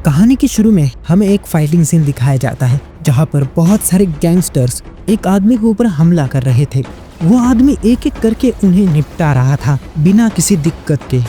कहानी के शुरू में हमें एक फाइटिंग सीन दिखाया जाता है जहां पर बहुत सारे गैंगस्टर्स एक आदमी के ऊपर हमला कर रहे थे। वो आदमी एक एक करके उन्हें निपटा रहा था बिना किसी दिक्कत के।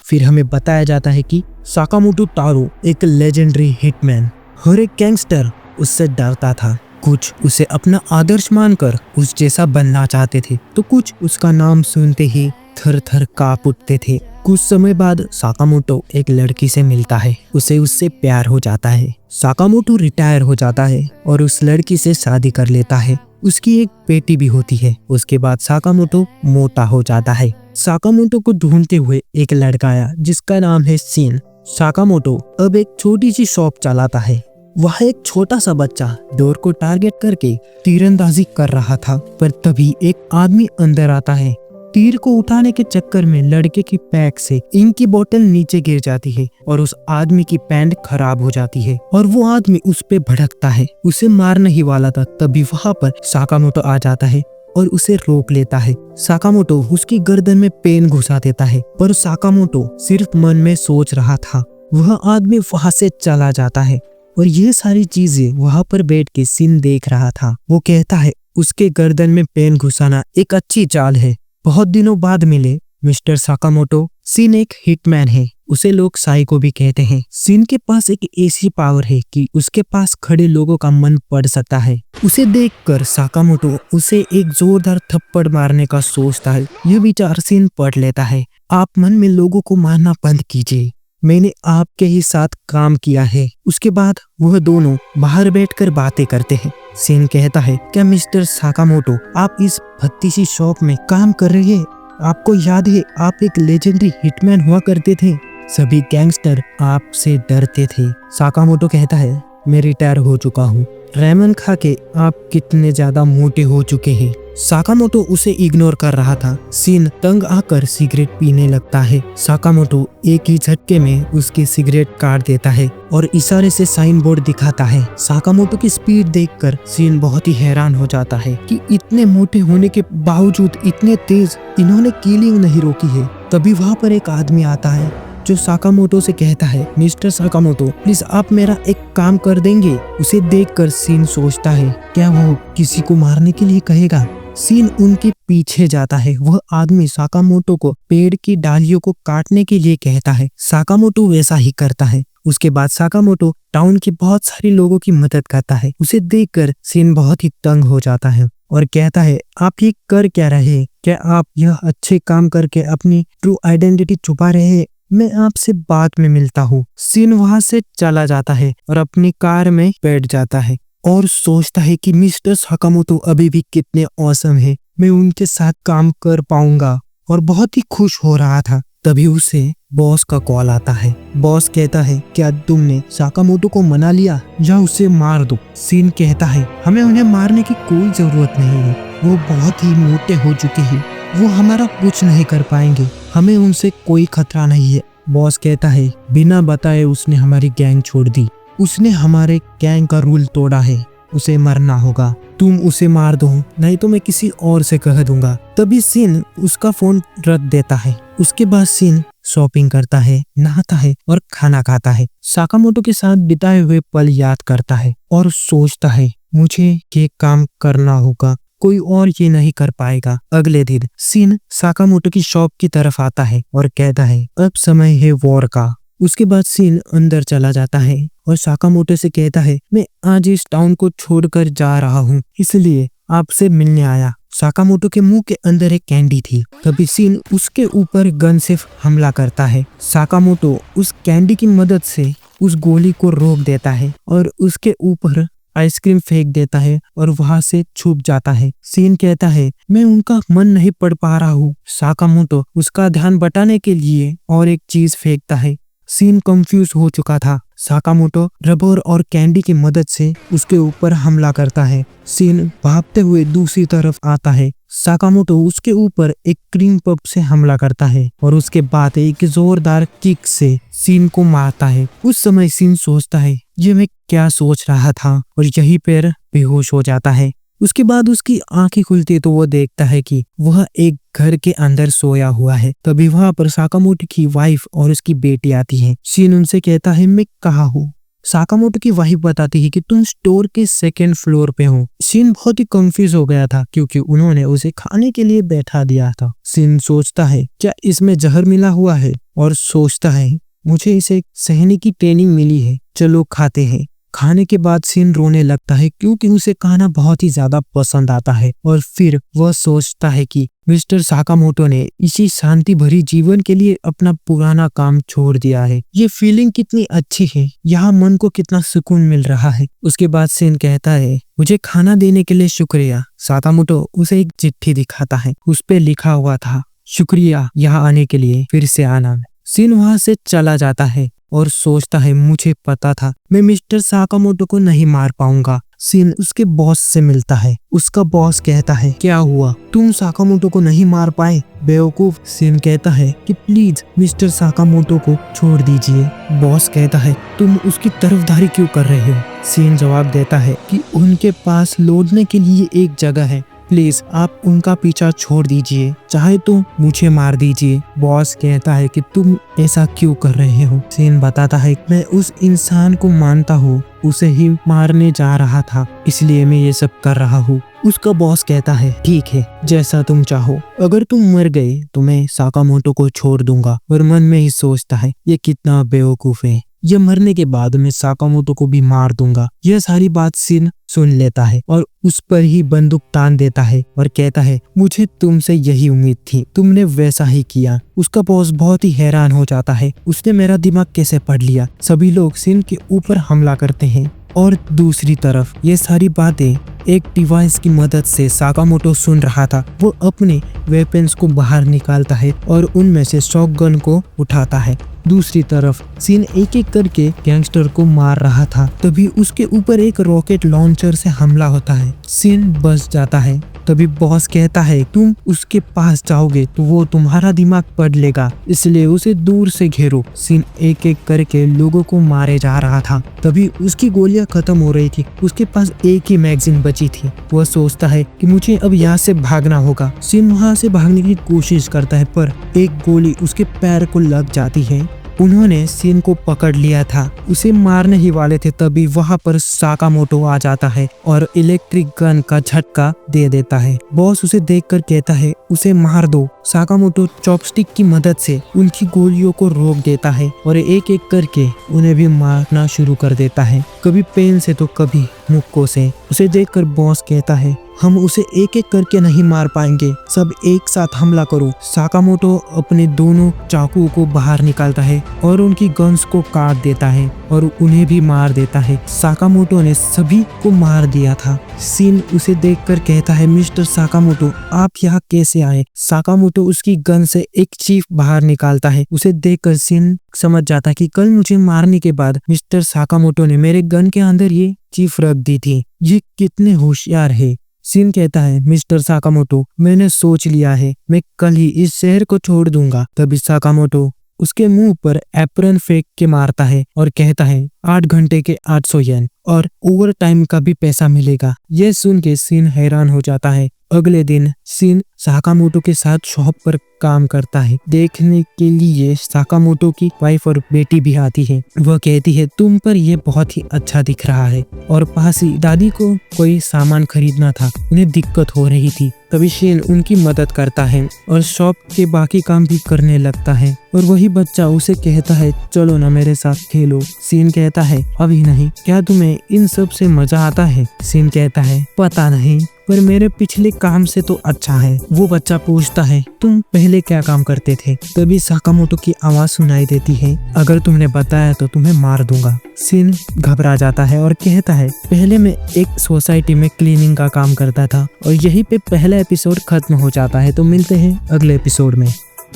फिर हमें बताया जाता है कि साकामोटो तारो एक लेजेंडरी हिटमैन, हर एक गैंगस्टर उससे डरता था। कुछ उसे अपना आदर्श मानकर उस जैसा बनना चाहते थे तो कुछ उसका नाम सुनते ही थर थर कांप उठते थे। कुछ समय बाद साकामोटो एक लड़की से मिलता है, उसे उससे प्यार हो जाता है। साकामोटो रिटायर हो जाता है और उस लड़की से शादी कर लेता है। उसकी एक बेटी भी होती है। उसके बाद साकामोटो मोटा हो जाता है। साकामोटो को ढूंढते हुए एक लड़का आया जिसका नाम है शिन। साकामोटो अब एक छोटी सी शॉप चलाता है। वह एक छोटा सा बच्चा डोर को टारगेट करके तीरंदाजी कर रहा था, पर तभी एक आदमी अंदर आता है। तीर को उठाने के चक्कर में लड़के की पैक से इंक की बोतल नीचे गिर जाती है और उस आदमी की पैंट खराब हो जाती है और वो आदमी उस पे भड़कता है। उसे मारने ही वाला था, तभी वहां पर साकामोटो आ जाता है और उसे रोक लेता है। साकामोटो उसकी गर्दन में पेन घुसा देता है, पर साकामोटो सिर्फ मन में सोच रहा था। वह आदमी वहां से चला जाता है और ये सारी चीजें वहां पर बैठ के शिन देख रहा था। वो कहता है उसके गर्दन में पेन घुसाना एक अच्छी चाल है। बहुत दिनों बाद मिले मिस्टर साकामोटो। शिन एक हिटमैन है, उसे लोग साइको भी कहते हैं। शिन के पास एक ऐसी पावर है कि उसके पास खड़े लोगों का मन पढ़ सकता है। उसे देखकर साकामोटो उसे एक जोरदार थप्पड़ मारने का सोचता है। यह विचार शिन पढ़ लेता है। आप मन में लोगों को मारना बंद कीजिए, मैंने आपके ही साथ काम किया है। उसके बाद वह दोनों बाहर बैठकर बातें करते हैं। शिन कहता है, क्या मिस्टर साकामोटो आप इस भत्ती सी शॉप में काम कर रहे हैं? आपको याद है आप एक लेजेंडरी हिटमैन हुआ करते थे। सभी गैंगस्टर आपसे डरते थे। साकामोटो कहता है, मैं रिटायर हो चुका हूँ। रेमन खा के आप कितने ज्यादा मोटे हो चुके हैं। साकामोटो उसे इग्नोर कर रहा था। शिन तंग आकर सिगरेट पीने लगता है। साकामोटो एक ही झटके में उसकी सिगरेट काट देता है और इशारे से साइन बोर्ड दिखाता है। साकामोटो की स्पीड देखकर शिन बहुत ही हैरान हो जाता है कि इतने मोटे होने के बावजूद इतने तेज इन्होंने किलिंग नहीं रोकी है। तभी वहाँ पर एक आदमी आता है जो साकामोटो से कहता है, मिस्टर साकामोटो प्लीज आप मेरा एक काम कर देंगे। उसे देखकर शिन सोचता है, क्या वो किसी को मारने के लिए कहेगा? शिन उनके पीछे जाता है। वह आदमी साकामोटो को पेड़ की डालियों को काटने के लिए कहता है। साकामोटो वैसा ही करता है। उसके बाद साकामोटो टाउन के बहुत सारे लोगों की मदद करता है। उसे देखकर शिन बहुत ही तंग हो जाता है और कहता है, आप ये कर क्या रहे? क्या आप यह अच्छे काम करके अपनी ट्रू आइडेंटिटी छुपा रहे हैं? मैं आपसे बाद में मिलता हूँ। शिन वहां से चला जाता है और अपनी कार में बैठ जाता है और सोचता है कि मिस्टर साकामोटो अभी भी कितने ऑसम है, मैं उनके साथ काम कर पाऊंगा, और बहुत ही खुश हो रहा था। तभी उसे बॉस का कॉल आता है। बॉस कहता है, क्या तुमने साकामोटो को मना लिया या उसे मार दो? शिन कहता है, हमें उन्हें मारने की कोई जरूरत नहीं है, वो बहुत ही मोटे हो चुके हैं, वो हमारा कुछ नहीं कर पाएंगे, हमें उनसे कोई खतरा नहीं है। बॉस कहता है, बिना बताए उसने हमारी गैंग छोड़ दी, उसने हमारे गैंग का रूल तोड़ा है, उसे मरना होगा, तुम उसे मार दो नहीं तो मैं किसी और से कह दूंगा। तभी शिन उसका फोन रख देता है। उसके बाद शिन शॉपिंग करता है, नहाता है और खाना खाता है। साकामोटो के साथ बिताए हुए पल याद करता है और सोचता है, मुझे ये काम करना होगा, कोई और ये नहीं कर पाएगा। अगले दिन शिन साकामोटो की शॉप की तरफ आता है और कहता है, अब समय है वॉर का। उसके बाद शिन अंदर चला जाता है और साकामोटो से कहता है, मैं आज इस टाउन को छोड़कर जा रहा हूँ, इसलिए आपसे मिलने आया। साकामोटो के मुंह के अंदर एक कैंडी थी। तभी शिन उसके ऊपर गन से हमला करता है। साकामोटो उस कैंडी की मदद से उस गोली को रोक देता है और उसके ऊपर आइसक्रीम फेंक देता है और वहां से छुप जाता है। शिन कहता है, मैं उनका मन नहीं पढ़ पा रहा हूँ। साकामोटो उसका ध्यान बटाने के लिए और एक चीज फेंकता है। शिन कंफ्यूज हो चुका था। साकामोटो रबर और कैंडी की मदद से उसके ऊपर हमला करता है। शिन भागते हुए दूसरी तरफ आता है। साकामोटो उसके ऊपर एक क्रीम पफ से हमला करता है और उसके बाद एक जोरदार किक से शिन को मारता है। उस समय शिन सोचता है, ये मैं क्या सोच रहा था, और यहीं पर बेहोश हो जाता है। उसके बाद उसकी आंखें खुलती तो वो देखता है कि वह एक घर के अंदर सोया हुआ है। तभी वहां पर साकामोटो की वाइफ और उसकी बेटी आती है। शिन उनसे कहता है मैं कहाँ हूँ। साकामोटो की वाइफ बताती है कि तुम स्टोर के 2nd फ्लोर पे हो। शिन बहुत ही कंफ्यूज हो गया था क्योंकि उन्होंने उसे खाने के लिए बैठा दिया था। शिन सोचता है क्या इसमें जहर मिला हुआ है और सोचता है मुझे इसे सहने की ट्रेनिंग मिली है, चलो खाते हैं। खाने के बाद शिन रोने लगता है क्योंकि उसे खाना बहुत ही ज्यादा पसंद आता है और फिर वह सोचता है कि मिस्टर साकामोटो ने इसी शांति भरी जीवन के लिए अपना पुराना काम छोड़ दिया है। ये फीलिंग कितनी अच्छी है, यहाँ मन को कितना सुकून मिल रहा है। उसके बाद शिन कहता है मुझे खाना देने के लिए शुक्रिया। साकामोटो उसे एक चिट्ठी दिखाता है, उस पे लिखा हुआ था शुक्रिया यहाँ आने के लिए, फिर से आना। शिन वहां से चला जाता है और सोचता है मुझे पता था मैं मिस्टर साकामोटो को नहीं मार पाऊंगा। शिन उसके बॉस से मिलता है। उसका बॉस कहता है क्या हुआ, तुम साकामोटो को नहीं मार पाए बेवकूफ। शिन कहता है कि प्लीज मिस्टर साकामोटो को छोड़ दीजिए। बॉस कहता है तुम उसकी तरफदारी क्यों कर रहे हो। शिन जवाब देता है कि उनके पास लौटने के लिए एक जगह है, प्लीज आप उनका पीछा छोड़ दीजिए, चाहे तो मुझे मार दीजिए। बॉस कहता है कि तुम ऐसा क्यों कर रहे हो। शिन बताता है मैं उस इंसान को मानता हूँ, उसे ही मारने जा रहा था, इसलिए मैं ये सब कर रहा हूँ। उसका बॉस कहता है ठीक है जैसा तुम चाहो, अगर तुम मर गए तो मैं साकामोटो को छोड़ दूंगा। और मन में ही सोचता है ये कितना बेवकूफ है, ये मरने के बाद मैं साकामोटो को भी मार दूंगा। यह सारी बात शिन सुन लेता है और उस पर ही बंदूक तान देता है और कहता है मुझे तुमसे यही उम्मीद थी, तुमने वैसा ही किया। उसका बॉस बहुत ही हैरान हो जाता है, उसने मेरा दिमाग कैसे पढ़ लिया। सभी लोग शिन के ऊपर हमला करते हैं और दूसरी तरफ ये सारी बातें एक डिवाइस की मदद से साकामोटो सुन रहा था। वो अपने वेपन्स को बाहर निकालता है और उनमें से शॉटगन को उठाता है। दूसरी तरफ शिन एक एक करके गैंगस्टर को मार रहा था। तभी उसके ऊपर एक रॉकेट लॉन्चर से हमला होता है। शिन बच जाता है। तभी बॉस कहता है तुम उसके पास जाओगे तो वो तुम्हारा दिमाग पढ़ लेगा, इसलिए उसे दूर से घेरो। शिन एक एक करके लोगों को मारे जा रहा था। तभी उसकी गोलियां खत्म हो रही थी, उसके पास एक ही मैगजीन बची थी। वह सोचता है कि मुझे अब यहाँ से भागना होगा। शिन वहाँ से भागने की कोशिश करता है पर एक गोली उसके पैर को लग जाती है। उन्होंने शिन को पकड़ लिया था, उसे मारने ही वाले थे। तभी वहां पर साकामोटो आ जाता है और इलेक्ट्रिक गन का झटका दे देता है। बॉस उसे देखकर कहता है उसे मार दो। साकामोटो चॉपस्टिक की मदद से उनकी गोलियों को रोक देता है और एक एक करके उन्हें भी मारना शुरू कर देता है, कभी पेन से तो कभी मुक्कों से। उसे देखकर बॉस कहता है हम उसे एक एक करके नहीं मार पाएंगे, सब एक साथ हमला करो। साकामोटो अपने दोनों चाकुओं को बाहर निकालता है और उनकी गन्स को काट देता है और उन्हें भी मार देता है। साकामोटो ने सभी को मार दिया था। शिन उसे देखकर कहता है मिस्टर साकामोटो आप यहाँ कैसे आए। साकामोटो उसकी गन से एक चीफ बाहर निकालता है। उसे देखकर शिन समझ जाता है कि कल मुझे मारने के बाद मिस्टर साकामोटो ने मेरे गन के अंदर ये चीफ रख दी थी, ये कितने होशियार है। शिन कहता है मिस्टर साकामोटो मैंने सोच लिया है, मैं कल ही इस शहर को छोड़ दूंगा। तभी साकामोटो उसके मुंह पर एप्रन फेंक के मारता है और कहता है 8 घंटे के 800 येन और ओवर टाइम का भी पैसा मिलेगा। यह सुन के शिन हैरान हो जाता है। अगले दिन शिन साकामोटो के साथ शॉप पर काम करता है। देखने के लिए साकामोटो की वाइफ और बेटी भी आती है। वह कहती है तुम पर यह बहुत ही अच्छा दिख रहा है। और पास ही दादी को कोई सामान खरीदना था, उन्हें दिक्कत हो रही थी। तभी शिन उनकी मदद करता है और शॉप के बाकी काम भी करने लगता है। और वही बच्चा उसे कहता है चलो ना मेरे साथ खेलो। शिन कहता है अभी नहीं, क्या तुम्हें इन सब से मजा आता है। शिन कहता है पता नहीं, पर मेरे पिछले काम से तो अच्छा है। वो बच्चा पूछता है तुम पहले क्या काम करते थे। तभी साकामोटो की आवाज सुनाई देती है अगर तुमने बताया तो तुम्हें मार दूंगा। शिन घबरा जाता है और कहता है पहले मैं एक सोसाइटी में क्लीनिंग का काम करता था। और यही पे पहला एपिसोड खत्म हो जाता है। तो मिलते हैं अगले एपिसोड में।